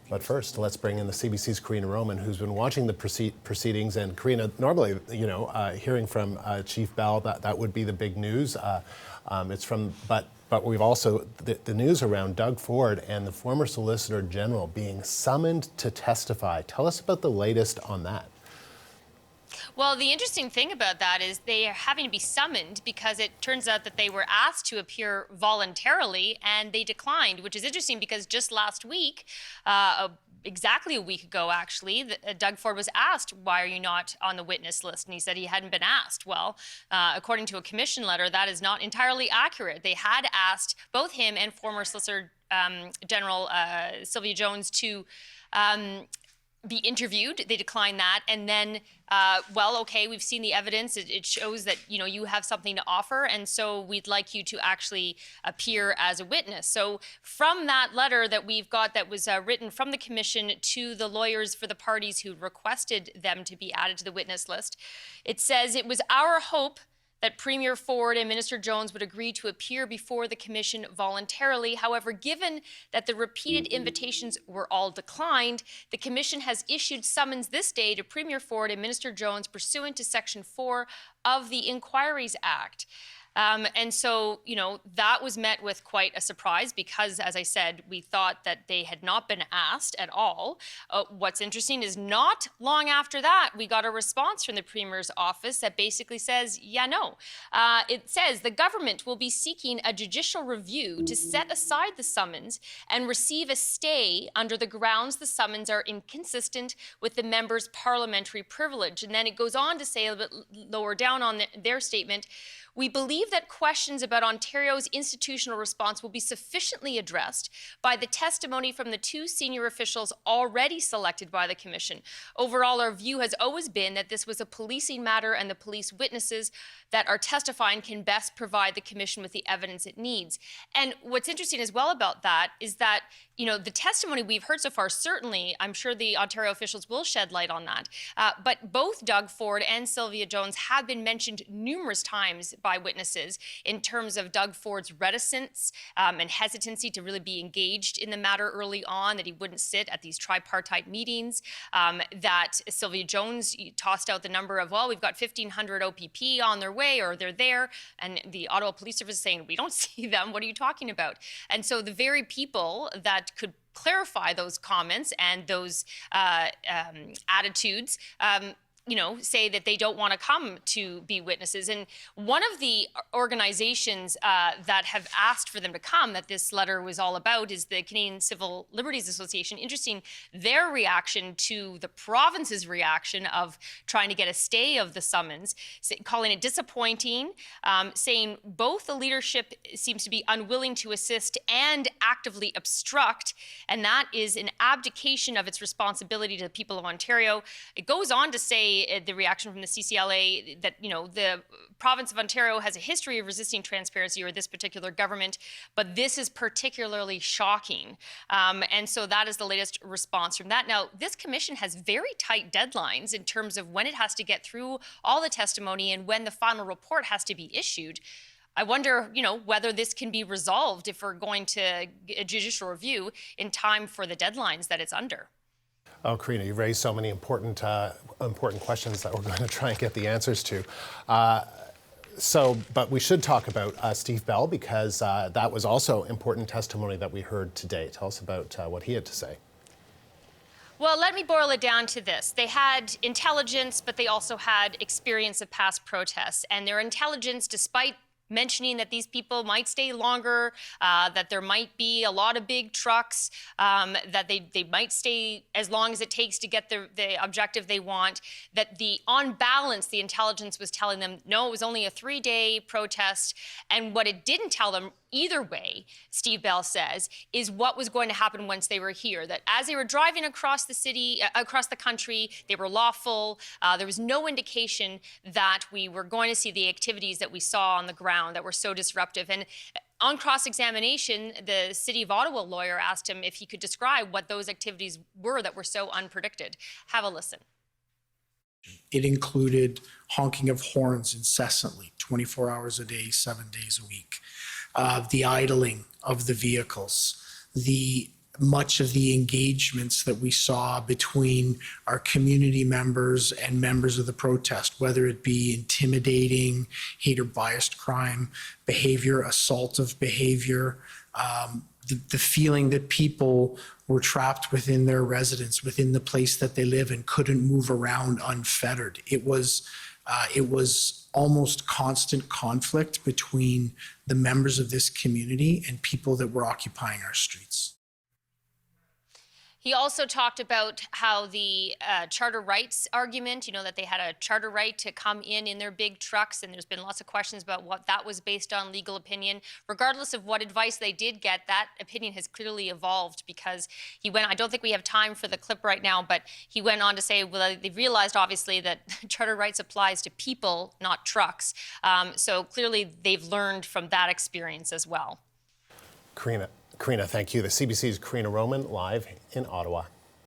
But first, let's bring in the CBC's Karina Roman, who's been watching the proceedings. And Karina, normally, hearing from Chief Bell, that would be the big news. But we've also, the news around Doug Ford and the former Solicitor General being summoned to testify. Tell us about the latest on that. Well, the interesting thing about that is they are having to be summoned because it turns out that they were asked to appear voluntarily and they declined, which is interesting because just last week, exactly a week ago, actually, Doug Ford was asked, why are you not on the witness list? And he said he hadn't been asked. Well, according to a commission letter, that is not entirely accurate. They had asked both him and former Solicitor General Sylvia Jones to be interviewed. They declined that. And then, well, okay, we've seen the evidence. It shows that, you have something to offer. And so we'd like you to actually appear as a witness. So from that letter that we've got that was written from the commission to the lawyers for the parties who requested them to be added to the witness list, it says it was our hope that Premier Ford and Minister Jones would agree to appear before the commission voluntarily. However, given that the repeated invitations were all declined, the commission has issued summons this day to Premier Ford and Minister Jones pursuant to Section 4 of the Inquiries Act. And so, that was met with quite a surprise because, as I said, we thought that they had not been asked at all. What's interesting is not long after that, we got a response from the Premier's office that basically says, it says the government will be seeking a judicial review to set aside the summons and receive a stay under the grounds the summons are inconsistent with the member's parliamentary privilege. And then it goes on to say a little bit lower down on their statement, we believe that questions about Ontario's institutional response will be sufficiently addressed by the testimony from the two senior officials already selected by the Commission. Overall, our view has always been that this was a policing matter and the police witnesses that are testifying can best provide the Commission with the evidence it needs. And what's interesting as well about that is that, the testimony we've heard so far, certainly, I'm sure the Ontario officials will shed light on that. But both Doug Ford and Sylvia Jones have been mentioned numerous times by witnesses in terms of Doug Ford's reticence and hesitancy to really be engaged in the matter early on, that he wouldn't sit at these tripartite meetings, that Sylvia Jones tossed out the number of, well, we've got 1,500 OPP on their way or they're there, and the Ottawa Police Service is saying, we don't see them, what are you talking about? And so the very people that could clarify those comments and those attitudes say that they don't want to come to be witnesses. And one of the organizations that have asked for them to come, that this letter was all about, is the Canadian Civil Liberties Association. Interesting, their reaction to the province's reaction of trying to get a stay of the summons, calling it disappointing, saying both the leadership seems to be unwilling to assist and actively obstruct, and that is an abdication of its responsibility to the people of Ontario. It goes on to say, the reaction from the CCLA, that the province of Ontario has a history of resisting transparency, or this particular government, but this is particularly shocking. And so that is the latest response from that. Now, this commission has very tight deadlines in terms of when it has to get through all the testimony and when the final report has to be issued. I wonder, whether this can be resolved if we're going to a judicial review in time for the deadlines that it's under. Oh, Karina, you've raised so many important questions that we're going to try and get the answers to. But we should talk about Steve Bell, because that was also important testimony that we heard today. Tell us about what he had to say. Well, let me boil it down to this. They had intelligence, but they also had experience of past protests. And their intelligence, despite mentioning that these people might stay longer, that there might be a lot of big trucks, that they might stay as long as it takes to get the objective they want, that on balance, the intelligence was telling them, no, it was only a 3-day protest. And what it didn't tell them either way, Steve Bell says, is what was going to happen once they were here. That as they were driving across the city, across the country, they were lawful. There was no indication that we were going to see the activities that we saw on the ground that were so disruptive. And on cross-examination, the City of Ottawa lawyer asked him if he could describe what those activities were that were so unpredicted. Have a listen. It included honking of horns incessantly, 24 hours a day, 7 days a week. The idling of the vehicles, the much of the engagements that we saw between our community members and members of the protest, whether it be intimidating, hate or biased crime behavior, assaultive behavior, the feeling that people were trapped within their residence, within the place that they live, and couldn't move around unfettered. It was almost constant conflict between the members of this community and people that were occupying our streets. He also talked about how the charter rights argument, that they had a charter right to come in their big trucks, and there's been lots of questions about what that was based on, legal opinion. Regardless of what advice they did get, that opinion has clearly evolved, because he went, I don't think we have time for the clip right now, but he went on to say, well, they've realized obviously that charter rights applies to people, not trucks. So clearly they've learned from that experience as well. Karina, thank you. The CBC's Karina Roman live in Ottawa.